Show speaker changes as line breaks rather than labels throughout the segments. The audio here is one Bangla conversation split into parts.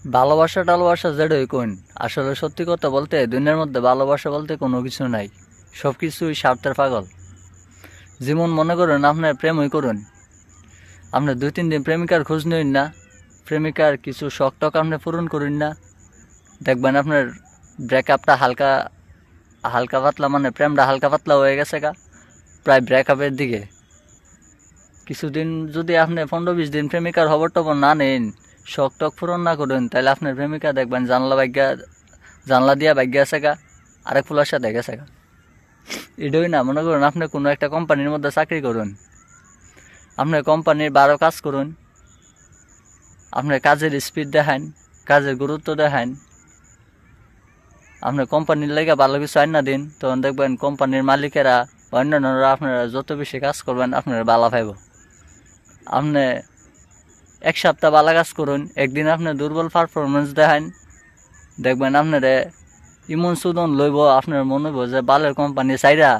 ভালোবাসা টালোবাসা যেটাই কোন, আসলে সত্যি কথা বলতে দুনিয়ার মধ্যে ভালোবাসা বলতে কোনো কিছু নাই। সব কিছুই স্বার্থের পাগল। যেমন মনে করুন আপনার প্রেমই করুন, আপনি 2-3 দিন প্রেমিকার খোঁজ নিন না, প্রেমিকার কিছু শখ টক আপনি পূরণ করুন না, দেখবেন আপনার ব্রেকআপটা হালকা হালকা পাতলা, মানে প্রেমটা হালকা পাতলা হয়ে গেছে গা, প্রায় ব্রেকআপের দিকে। কিছুদিন যদি আপনি 15-20 দিন প্রেমিকার খবর টবর না নেন, শখ টক পূরণ না করেন, তাহলে আপনার প্রেমিকা দেখবেন জানলা দিয়া ভাগ্যা আছে গা, আরেক ফুলার সাথে গেছে গা। এটাই না, মনে করুন আপনি কোনো একটা কোম্পানির মধ্যে চাকরি করুন, আপনার কোম্পানির 12 কাজ করুন, আপনার কাজের স্পিড দেখান, কাজের গুরুত্ব দেখান, আপনার কোম্পানির লেগে ভালো কিছু আইনা দিন, তখন দেখবেন কোম্পানির মালিকেরা অন্যান্যরা আপনারা যত বেশি কাজ করবেন আপনারা বালা পাইব। আপনি 1 সপ্তাহ ভালো কাজ করুন, একদিন আপনি দুর্বল পারফরমেন্স দেখান, দেখবেন আপনারে ইমন সুদন লইব, আপনার মনে হইব যে বালের কোম্পানি চাইরা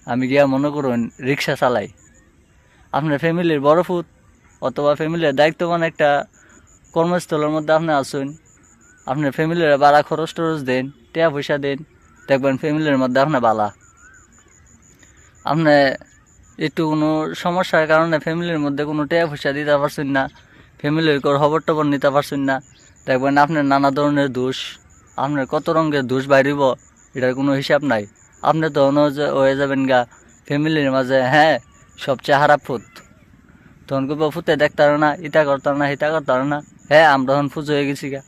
আমি গিয়া মনে করুন রিক্সা চালাই। আপনার ফ্যামিলির বড় ফুট অথবা ফ্যামিলির দায়িত্ববান একটা কর্মস্থলের মধ্যে আপনি আসুন, আপনার ফ্যামিলির বাড়া খরচ টরচ দেন, টাকা পয়সা দেন, দেখবেন ফ্যামিলির মধ্যে আপনার বালা। আপনি একটু কোনো সমস্যার কারণে ফ্যামিলির মধ্যে কোনো টাকা পয়সা দিতে পারছেন না, ফ্যামিলির খবর টবর নিতে পারছেন না, দেখবেন আপনার নানা ধরনের দোষ, আপনার কত রঙের দোষ বাইরিব, এটার কোনো হিসাব নাই। আপনি তো হয়ে যাবেন গা ফ্যামিলির মাঝে হ্যাঁ সবচেয়ে খারাপ ফুট। তখন কইব ফুটে দেখতার না, ইটা করতার না, হিতা করতার না, হ্যাঁ আমরা তখন ফুজ হয়ে গেছি গা,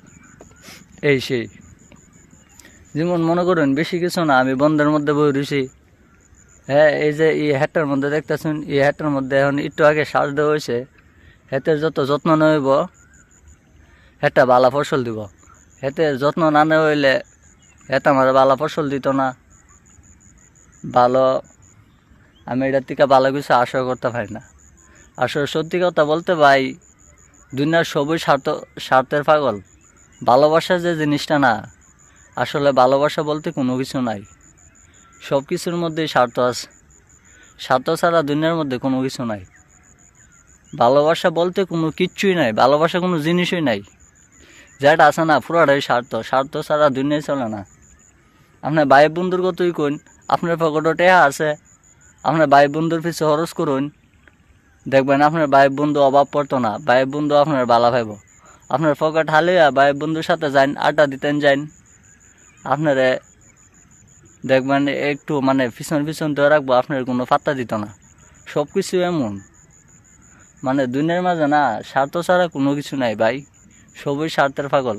এই সেই। যেমন মনে করুন বেশি কিছু না, আমি বন্ধের মধ্যে বই রয়েছি, হ্যাঁ এই যে এই হ্যাটটার মধ্যে দেখতেছেন, এই হ্যাটটার মধ্যে এখন একটু আগে সার দেওয়া হয়েছে, হেতের যত যত্ন নেব হেটা বালা ফসল দিব, হেতের যত্ন না নেওয়া হইলে হেতা আমার বালা ফসল দিত না ভালো। আমি এটার থেকে ভালো কিছু আশা করতে পারি না। আসলে সত্যি কথা বলতে ভাই, দুনিয়ার সবই স্বার্থের পাগল। ভালোবাসা যে জিনিসটা না, আসলে ভালোবাসা বলতে কোনো কিছু নাই, সব কিছুর মধ্যেই স্বার্থ আছে। স্বার্থ ছাড়া দুনিয়ার মধ্যে কোনো কিছু নাই। ভালোবাসা বলতে কোনো কিচ্ছুই নাই, ভালোবাসা কোনো জিনিসই নাই। যেটা আছে না পুরাটাই স্বার্থ, স্বার্থ ছাড়া দুনিয়ায় চলে না। আপনার ভাই বন্ধুর কতই কোন, আপনার পকেটে টাকা আছে, আপনার ভাই বন্ধুর পিছু খরচ করুন, দেখবেন আপনার ভাই বন্ধু অভাব পড়তো না, ভাই বন্ধু আপনার বালা ভাইব। আপনার পকেট হালিয়া ভাই বন্ধুর সাথে যান, আড্ডা দিতেন যান, আপনারে দেখবেন একটু মানে পিছন পিছন ধরে রাখবো, আপনার কোনো পাত্তা দিত না। সব কিছু এমন, মানে দুনিয়ার মাঝে না স্বার্থ ছাড়া কোনো কিছু নাই ভাই, সবই স্বার্থের পাগল।